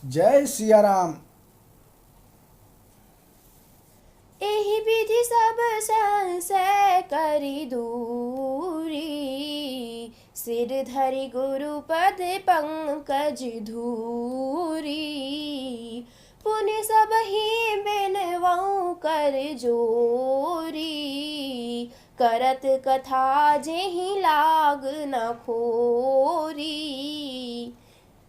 जय सिया राम। एहि विधि सब संशय करि दूरी, सिर धरि गुरुपद पंकज धूरी। पुनि सबहि बिनवऊँ कर जोरी, करत कथा जेहि लाग न खोरी।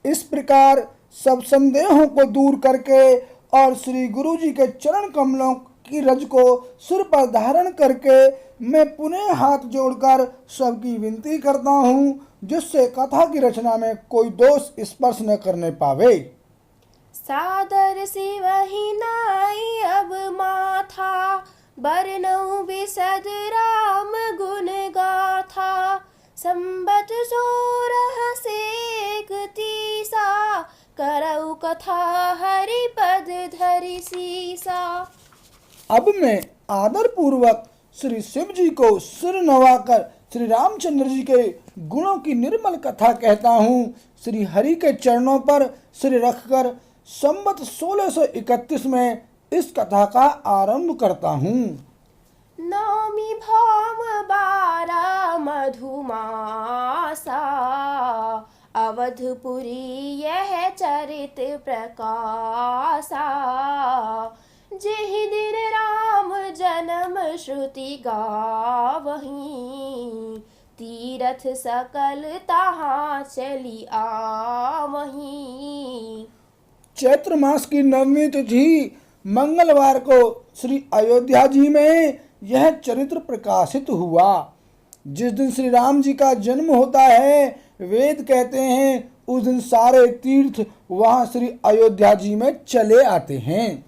इस प्रकार सब संदेहों को दूर करके और श्री गुरु जी के चरण कमलों की रज को सिर पर धारण करके मैं पुनः हाथ जोड़कर सबकी विनती करता हूँ, जिससे कथा की रचना में कोई दोष स्पर्श न करने पावे। सादर सिवहि नाई अब माथा, बरनउँ बिसद राम गुण गाथा। संबत सोरह सेक तीसा, करऊ कथा हरि पद धरि सीसा। अब मैं आदर पूर्वक श्री शिव जी को सिर नवाकर श्री रामचंद्र जी के गुणों की निर्मल कथा कहता हूँ। श्री हरि के चरणों पर सिर रखकर संवत 1631 में इस कथा का आरंभ करता हूँ। नौमी भौम 12 मधुमासा, अवधपुरी यह चरित प्रकाशा। जेहि दिन राम जन्म श्रुति गावहीं, तीरथ सकल तहाँ चली आवहीं। चैत्र मास की नवमी तिथि मंगलवार को श्री अयोध्या जी में यह चरित्र प्रकाशित हुआ। जिस दिन श्री राम जी का जन्म होता है, वेद कहते हैं उस दिन सारे तीर्थ वहां श्री अयोध्या जी में चले आते हैं।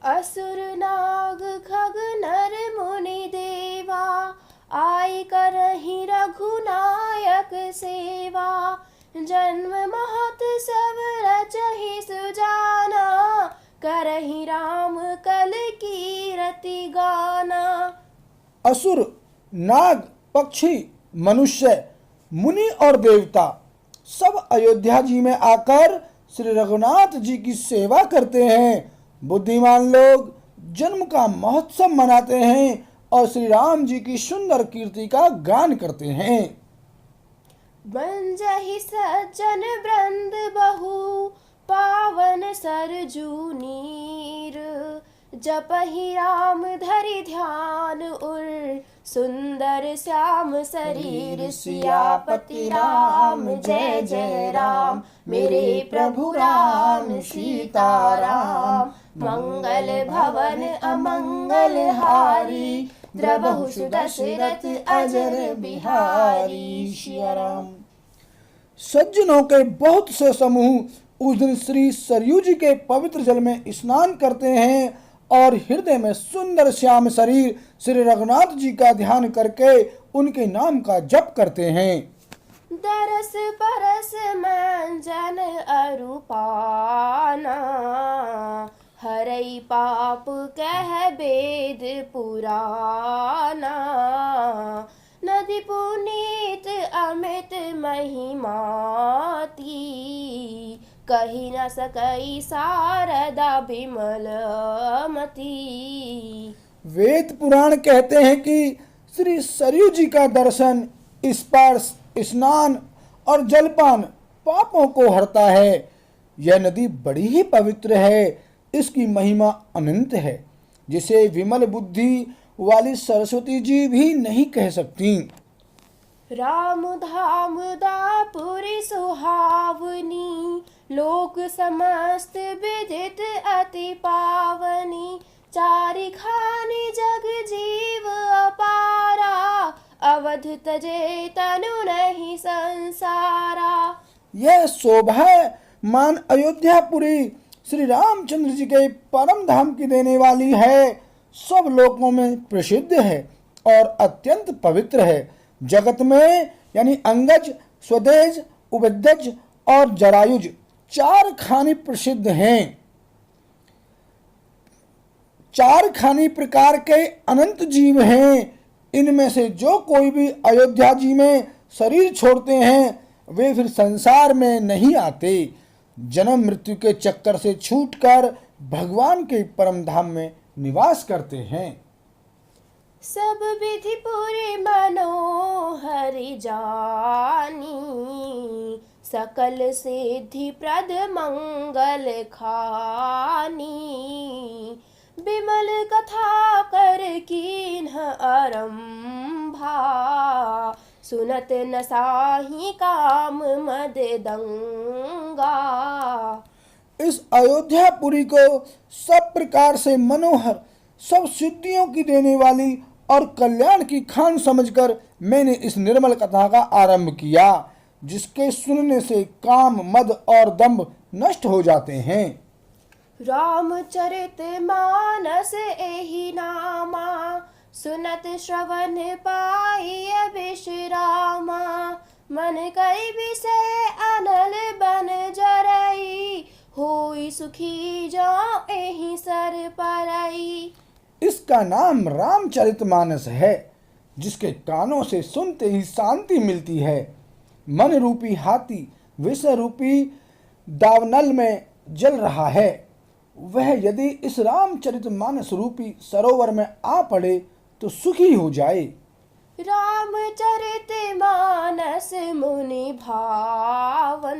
असुर नाग खग नर मुनि देवा, आई करहि रघुनायक सेवा। जन्म महोत्सव रचहि सुजाना, करहि राम कल कीरति गाना। असुर, नाग, पक्षी, मनुष्य, मुनि और देवता सब अयोध्या जी में आकर श्री रघुनाथ जी की सेवा करते हैं। बुद्धिमान लोग जन्म का महोत्सव मनाते हैं और श्री राम जी की सुंदर कीर्ति का गान करते हैं। बंजहि सज्जन वृंद बहु, पावन सरजू नीर। जपहि राम धरि ध्यान उर, सुंदर श्याम शरीर। सियापति राम जय जय राम, मेरे प्रभु राम सीताराम। मंगल भवन अमंगल हारी, द्रबहु दशरथ अजर बिहारी। सिया राम। सज्जनों के बहुत से समूह उस दिन श्री सरयू जी के पवित्र जल में स्नान करते हैं और हृदय में सुंदर श्याम शरीर श्री रघुनाथ जी का ध्यान करके उनके नाम का जप करते हैं। दरस परस मंजन अरु पाना, हरई पाप कह वेद पुराना। नदी पुनीत अमित महिमाती, कही न सकई शारदा बिमल मती। वेद पुराण कहते हैं कि श्री सरयू जी का दर्शन, स्पर्श, स्नान और जलपान पापों को हरता है। यह नदी बड़ी ही पवित्र है, इसकी महिमा अनंत है, जिसे विमल बुद्धि वाली सरस्वती जी भी नहीं कह सकती। राम धाम दापुरी सुहावनी, लोक समस्त विदित अति पावनी। चारि खानी जग जीव अपारा, अवध तजे तनु नहीं संसारा। यह शोभामान अयोध्यापुरी श्री रामचंद्र जी के परम धाम की देने वाली है, सब लोकों में प्रसिद्ध है और अत्यंत पवित्र है। जगत में यानी अंगज, स्वदेज, उभयज और जरायुज 4 खानी प्रसिद्ध हैं। 4 खानी प्रकार के अनंत जीव हैं। इनमें से जो कोई भी अयोध्या जी में शरीर छोड़ते हैं वे फिर संसार में नहीं आते। जन्म मृत्यु के चक्कर से छूटकर भगवान के परम धाम में निवास करते हैं। सब विधि पूरे मनोहर जानी, सकल सिद्धि प्रद मंगल खानी। विमल कथा कर कीन्ह आरंभा, सुनत न साही काम मद दंगा। इस अयोध्यापुरी को सब प्रकार से मनोहर, सब सिद्धियों की देने वाली और कल्याण की खान समझकर मैंने इस निर्मल कथा का आरंभ किया, जिसके सुनने से काम, मद और दंभ नष्ट हो जाते हैं। रामचरित मानस एहि नामा, सुनत श्रवण पाई विश्रामा। मन कई विषय अनल बन जरई, होई सुखी जाओ एहि सर परई। इसका नाम रामचरितमानस है, जिसके कानों से सुनते ही शांति मिलती है। मन रूपी हाथी विषय रूपी दावनल में जल रहा है, वह यदि इस रामचरितमानस रूपी सरोवर में आ पड़े तो सुखी हो जाए। रामचरित मानस मुनि भावन,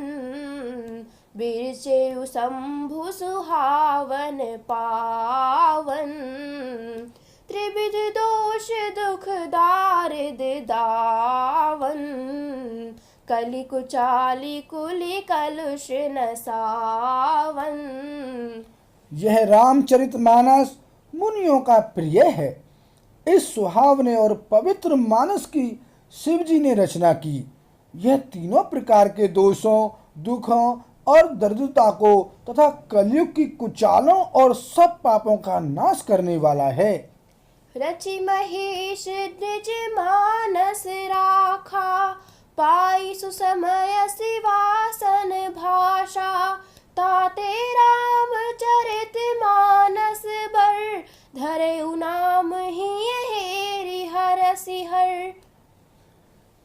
बिरचेउ शंभु सुहावन पावन। त्रिविध दोष दुख दारिद दावन, कलि कुचाली कुलि कलुष नसावन। यह रामचरितमानस मुनियों का प्रिय है। इस सुहावने और पवित्र मानस की शिव जी ने रचना की। यह तीनों प्रकार के दोषों, दुखों और दरिद्रता को तथा कलयुग की कुचालों और सब पापों का नाश करने वाला है। रचि महेश निज मानस राखा, पाई सुसमय सिवासन भाषा। ताते रामचरित मानस बर, धरेउ नाम ही हेरि हरसि हर।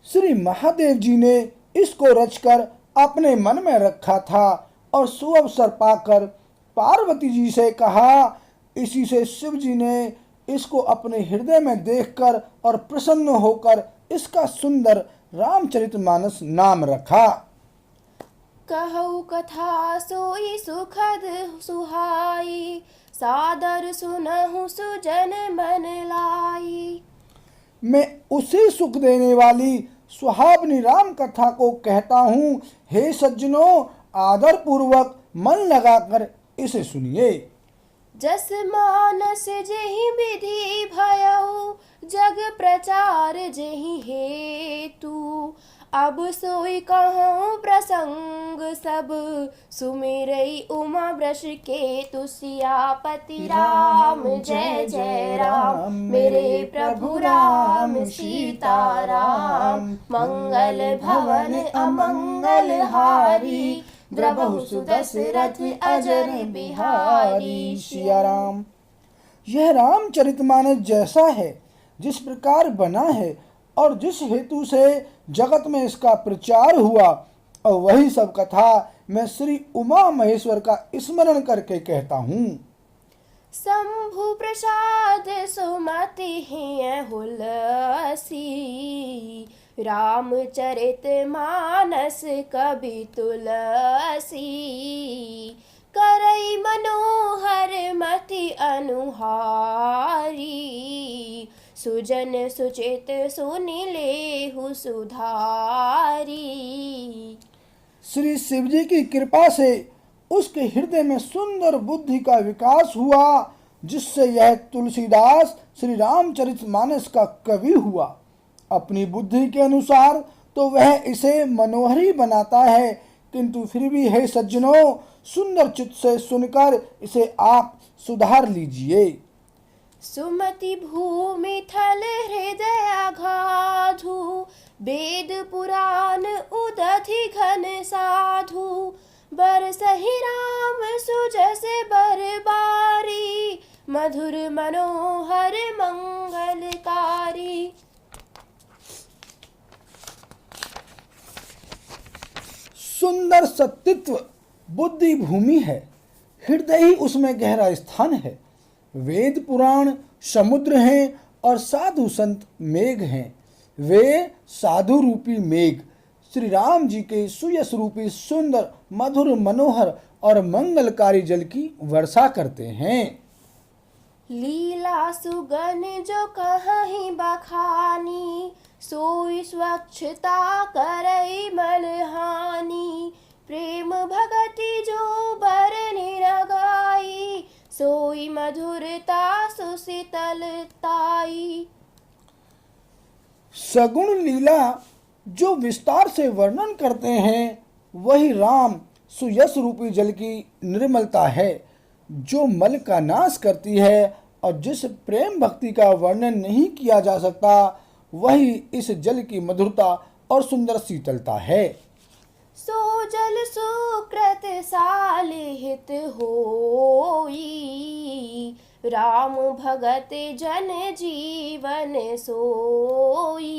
श्री महादेव जी ने इसको रचकर अपने मन में रखा था और सुअवसर पाकर पार्वती जी से कहा। इसी से शिव जी ने इसको अपने हृदय में देखकर और प्रसन्न होकर इसका सुंदर रामचरितमानस नाम रखा। कहु कथा सोई सुखद सुहाई, सादर सुनहु सुजन मन लाई। मैं उसी सुख देने वाली सुहावनी राम कथा को कहता हूँ। हे सज्जनों, आदर पूर्वक मन लगाकर इसे सुनिए। जस मानस जेहि विधि भयउ, जग प्रचार जेहि हेतु। अब सोई कहूँ प्रसंग सब, सुमिरई उमा वृष केतु। सियापति राम जय जय राम, मेरे प्रभु राम सीता राम। मंगल भवन अमंगल हारी, द्रवहु सुदशरथ अजर बिहारी। सिया राम। यह रामचरितमानस जैसा है, जिस प्रकार बना है और जिस हेतु से जगत में इसका प्रचार हुआ, और वही सब कथा मैं श्री उमा महेश्वर का स्मरण करके कहता हूँ। शंभु प्रसाद सुमति हिय हुलसी, रामचरित मानस कवि तुलसी। करई मनोहर मति अनुहारी, सुजन सुचित सुनि लेहु सुधारी। श्री शिव जी की कृपा से उसके हृदय में सुंदर बुद्धि का विकास हुआ, जिससे यह तुलसीदास श्री रामचरितमानस का कवि हुआ। अपनी बुद्धि के अनुसार तो वह इसे मनोहरी बनाता है, किंतु फिर भी हे सज्जनों, सुंदर चित्त से सुनकर इसे आप सुधार लीजिए। सुमति भूमि थल हृदय अगाधु, वेद पुराण उदधि घन साधु। बरसहि राम सुजस बरबारी, मधुर मनोहर मंगलकारी। सुंदर सत्तित्व बुद्धि भूमि है, हृदय ही उसमें गहरा स्थान है। वेद पुराण समुद्र हैं और साधु संत मेघ हैं। वे साधु रूपी मेघ श्री राम जी के सुयश रूपी सुंदर मधुर मनोहर और मंगलकारी जल की वर्षा करते हैं। लीला सुगन जो कहीं बखानी, सोई स्वच्छता करई मलहानी। प्रेम भगति जो बरनि न गाई, सोई मधुरता सुशीतलताई। सगुण लीला जो विस्तार से वर्णन करते हैं, वही राम सुयश रूपी जल की निर्मलता है, जो मल का नाश करती है। और जिस प्रेम भक्ति का वर्णन नहीं किया जा सकता, वही इस जल की मधुरता और सुंदर शीतलता है। सो जल सुकृत सालिहित होई, राम भगत जन जीवन सोई।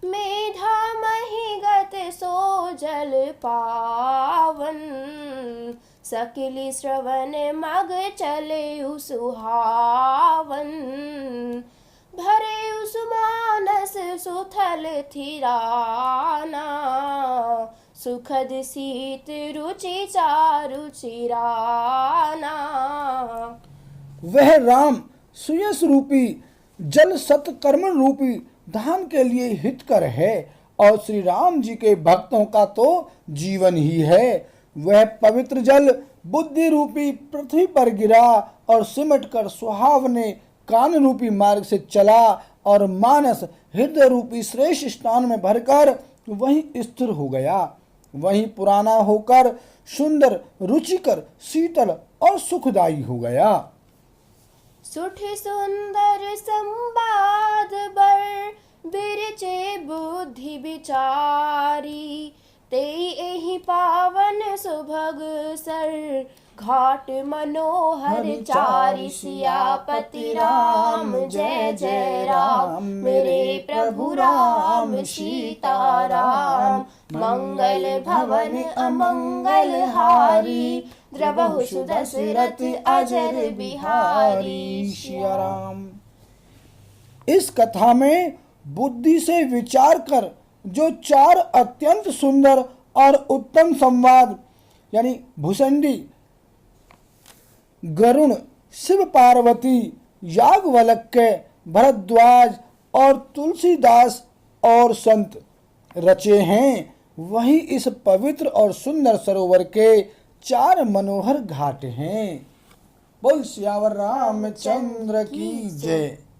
मेधा महिगत सो जल पावन, सकली श्रवण मग चले सुहावन। भरे उस मानस सुथल थिराना, सुखद शीत रुचि चारु चिराना। वह राम सुयश रूपी जल सत्कर्म रूपी धान के लिए हितकर है और श्री राम जी के भक्तों का तो जीवन ही है। वह पवित्र जल बुद्धि रूपी पृथ्वी पर गिरा और सिमट कर सुहावने कान रूपी मार्ग से चला और मानस हृदय रूपी श्रेष्ठ स्थान में भरकर वहीं स्थिर हो गया। वहीं पुराना होकर सुंदर रुचिकर शीतल और सुखदायी हो गया। सुठ सुंदर संवाद बर, बिरचे बुद्धि विचारी। ते एहि पावन सुभग सर, घाट मनोहर चारि। सियापति राम जय जय राम, मेरे प्रभु राम सीता राम। मंगल भवन अमंगल हारी, द्रवहु सुदशरथ अजर बिहारी। सिया राम। इस कथा में बुद्धि से विचार कर जो चार अत्यंत सुंदर और उत्तम संवाद यानी भुसंडी, गरुण, शिव पार्वती, याज्ञवल्क्य, भरद्वाज और तुलसीदास और संत रचे हैं, वही इस पवित्र और सुंदर सरोवर के चार मनोहर घाट हैं। बोल सियावर रामचंद्र की जय।